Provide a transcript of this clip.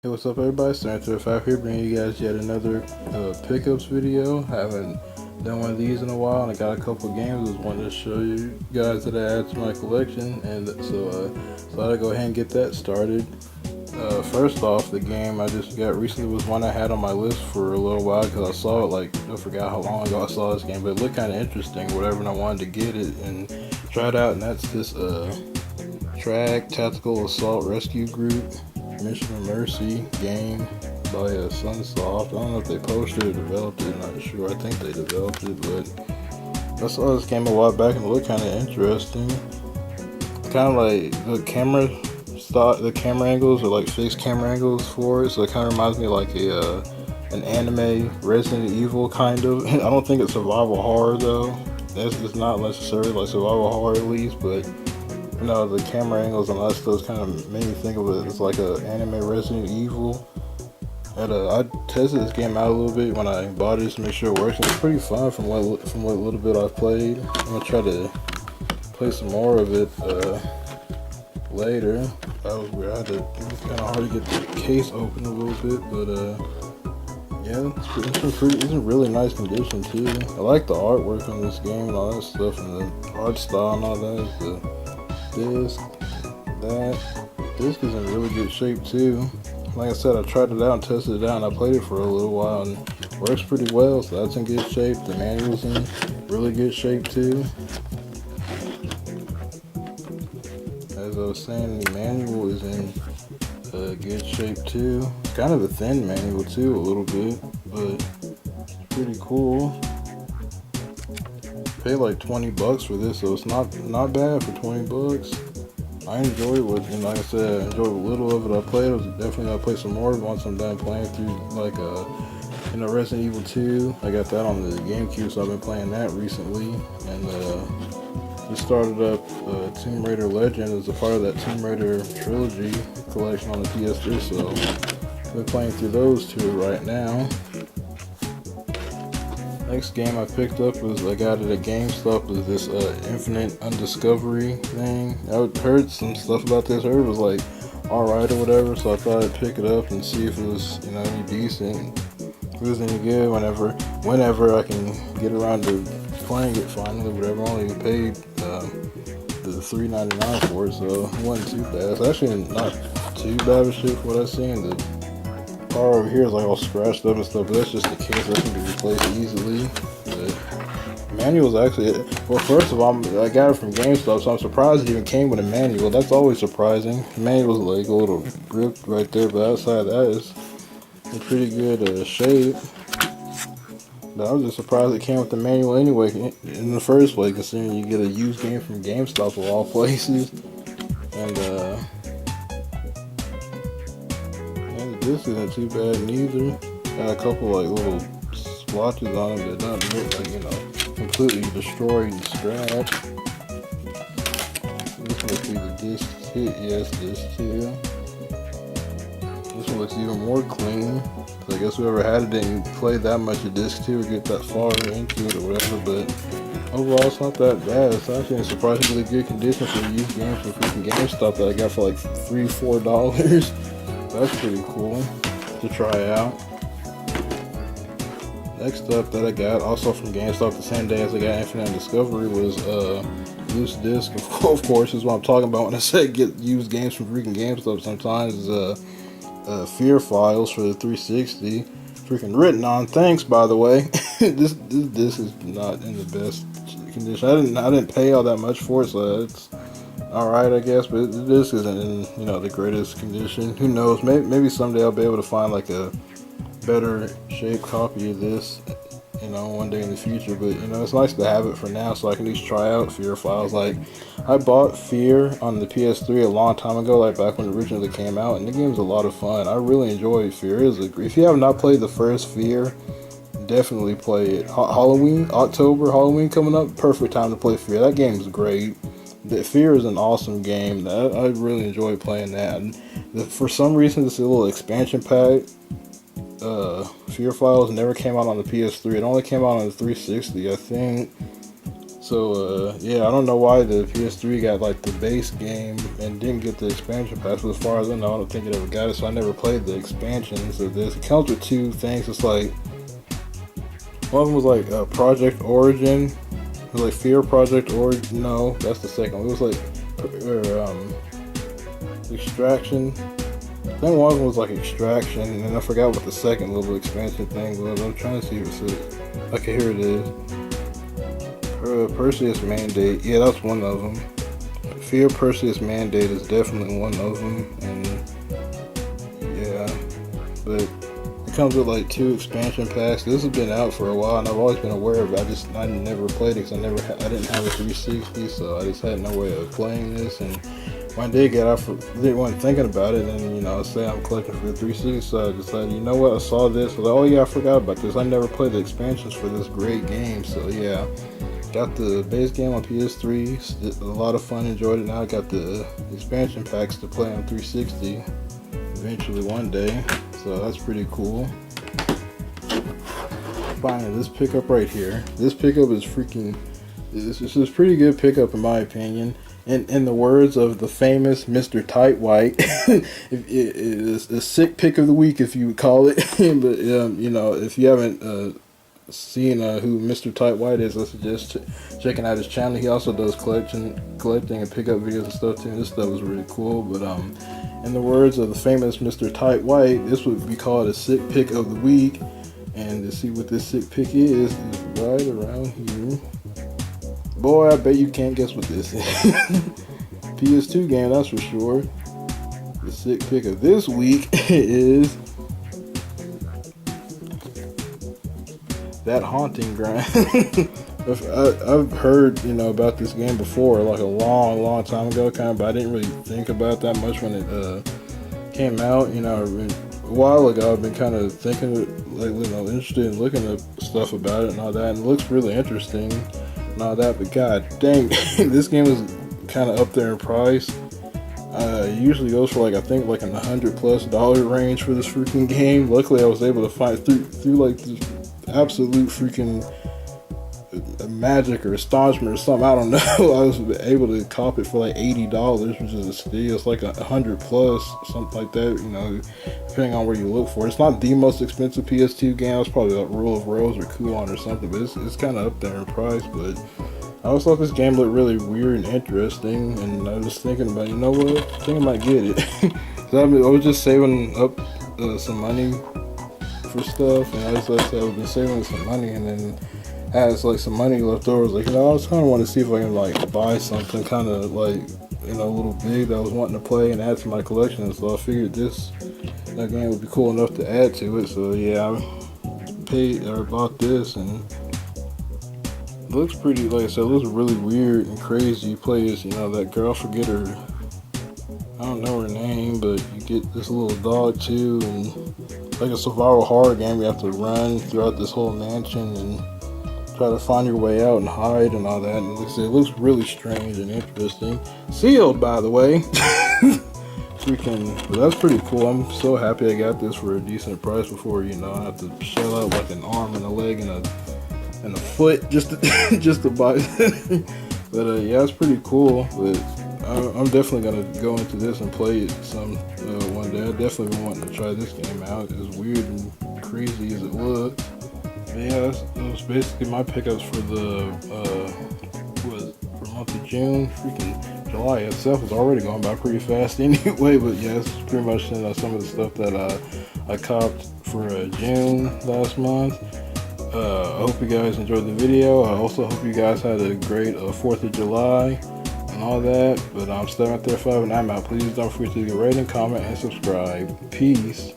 Hey, what's up, everybody? Starting to the 5 here, bringing you guys yet another pickups video. Haven't done one of these in a while, and I got a couple games. I just wanted to show you guys that I added to my collection, and so I'll go ahead and get that started. First off, the game I just got recently was one I had on my list for a little while because I saw it, like, I forgot how long ago I saw this game, but it looked kind of interesting, whatever, and I wanted to get it and try it out, and that's this Track Tactical Assault Rescue Group Mission of Mercy game by Sunsoft. I don't know if they posted or developed it, I'm not sure. I think they developed it, but I saw this game a while back and it looked kind of interesting. Kind of like the camera angles are like fixed camera angles for it, so it kind of reminds me of like an anime Resident Evil kind of. I don't think it's survival horror though. It's not necessarily like survival horror at least, but you know, the camera angles and all that stuff kind of made me think of it as like an anime Resident Evil. And I tested this game out a little bit when I bought it just to make sure it works. It's pretty fun from what little bit I've played. I'm gonna try to play some more of it later. That was weird. It was kind of hard to get the case open a little bit, but yeah, it's in really nice condition too. I like the artwork on this game and all that stuff, and the art style and all that. Disc is in really good shape too. Like I said, I tried it out and tested it out, and I played it for a little while, and it works pretty well, so that's in good shape. The manual's in really good shape too. As I was saying, the manual is in good shape too. It's kind of a thin manual too, a little bit, but it's pretty cool. Paid like $20 for this, so it's not bad for $20. I enjoyed what, and like I said, I enjoyed a little of it I played. I was definitely gonna play some more once I'm done playing through like Resident Evil 2. I got that on the GameCube, so I've been playing that recently, and just started up Tomb Raider Legend as a part of that Tomb Raider trilogy collection on the PS3. So I've been playing through those two right now. Next game I picked up I got it at GameStop, was this Infinite Undiscovery thing. I heard some stuff about this. I heard it was like alright or whatever, so I thought I'd pick it up and see if it was, you know, any decent. If it was any good, whenever I can get around to playing it finally, whatever. I only paid the $3.99 for it, so it wasn't too bad. It's actually not too bad of shit for what I've seen. The car over here is like all scratched up and stuff, but that's just the case. That can be replaced easily. But manual's actually, well, first of all, I got it from GameStop, so I'm surprised it even came with a manual. That's always surprising. The manual's like a little ripped right there, but outside of that, it's in pretty good shape. But I was just surprised it came with the manual anyway, in the first place, considering you get a used game from GameStop of all places. And this isn't too bad neither. Got a couple like little splotches on it, but not like, you know, completely destroyed and scratched. This must be the disc too. Yes, disc too. This one looks even more clean. So I guess whoever had it didn't play that much of disc 2 or get that far into it or whatever, but overall it's not that bad. It's actually in surprisingly good condition for a used game from freaking GameStop that I got for like $3-4. That's pretty cool to try out. Next up that I got, also from GameStop the same day as I got Infinite Discovery, was loose disc. Of course, is what I'm talking about when I say get used games from freaking GameStop sometimes. Is Fear Files for the 360. Freaking written on. Thanks, by the way. this disc is not in the best condition. I didn't pay all that much for it, so it's alright, I guess, but this isn't in, you know, the greatest condition. Who knows? Maybe someday I'll be able to find like a better shaped copy of this, you know, one day in the future. But you know, it's nice to have it for now, so I can at least try out Fear Files. Like, I bought Fear on the PS3 a long time ago, like back when it originally came out, and the game's a lot of fun. I really enjoyed Fear. If you have not played the first Fear, definitely play it. Halloween coming up, perfect time to play Fear. That game's great. The Fear is an awesome game. I really enjoy playing that. And for some reason, it's a little expansion pack. Fear Files never came out on the PS3. It only came out on the 360, I think. So yeah, I don't know why the PS3 got like the base game and didn't get the expansion pass. But as far as I know, I don't think it ever got it. So I never played the expansions of this. It comes with two things. It's like one of them was like Project Origin. It was like Fear Project Origin. No, that's the second one. It was like Extraction. I think one of them was like Extraction, and then I forgot what the second little expansion thing was. I'm trying to see if it's okay. Here it is. Perseus Mandate. Yeah, that's one of them. Fear Perseus Mandate is definitely one of them, and yeah, but it comes with like 2 expansion packs. This has been out for a while, and I've always been aware of it. I never played it because I didn't have a 360, so I just had no way of playing this. And when I did get out, wasn't thinking about it, and I say I'm collecting for the 360, so I decided, you know what, I saw this, I was like, oh yeah, I forgot about this. I never played the expansions for this great game, so yeah. Got the base game on PS3, a lot of fun, enjoyed it. Now I got the expansion packs to play on 360 eventually one day, so that's pretty cool. Finally, this pickup right here. This pickup is this is a pretty good pickup in my opinion. In the words of the famous Mr.Tight White, it's a sick pick of the week if you would call it. But if you haven't seeing who Mr.Tight White is, I suggest checking out his channel. He also does collecting and pickup videos and stuff too. And this stuff is really cool. But in the words of the famous Mr.Tight White, this would be called a sick pick of the week. And to see what this sick pick is right around here. Boy, I bet you can't guess what this is. PS2 game, that's for sure. The sick pick of this week is That Haunting Ground. I've heard, about this game before, like a long time ago, but I didn't really think about that much when it came out. A while ago, I've been kind of thinking, interested in looking at stuff about it and all that, and it looks really interesting and all that. But god dang, this game is kind of up there in price. It usually goes for I think an $100+ range for this freaking game. Luckily, I was able to find through like this absolute freaking magic or astonishment or something, I don't know. I was able to cop it for like $80, which is a steal. It's like $100+, something like that, depending on where you look for it. It's not the most expensive PS2 game. It's probably like Rule of Rose or Coolon or something, but it's kind of up there in price. But I always thought this game looked really weird and interesting, and I was thinking about, you know what, I think I might get it. So I was just saving up some money for stuff, and as I said, I've been saving some money, and then has some money left over. I was I was kind of want to see if I can buy something kind of a little big that I was wanting to play and add to my collection. And so I figured that game would be cool enough to add to it. So yeah, I bought this, and it looks pretty. Like I said, it looks really weird and crazy. You play as that girl. I forget her. I don't know her name, but you get this little dog too, and like a survival horror game. You have to run throughout this whole mansion and try to find your way out and hide and all that. And it looks really strange and interesting. Sealed, by the way. But that's pretty cool. I'm so happy I got this for a decent price before I have to shell out an arm and a leg and a foot just to buy it. But yeah, it's pretty cool. But I'm definitely gonna go into this and play it some one day. I definitely been wanting to try this game out, as weird and crazy as it looks. But yeah, that was basically my pickups for the month of June. Freaking July itself is already going by pretty fast anyway. But yeah, it's pretty much some of the stuff that I copped for June last month. I hope you guys enjoyed the video. I also hope you guys had a great 4th of July and all that. But I'm Mr.Tight White, and I'm out. Please don't forget to leave a rating, comment, and subscribe. Peace.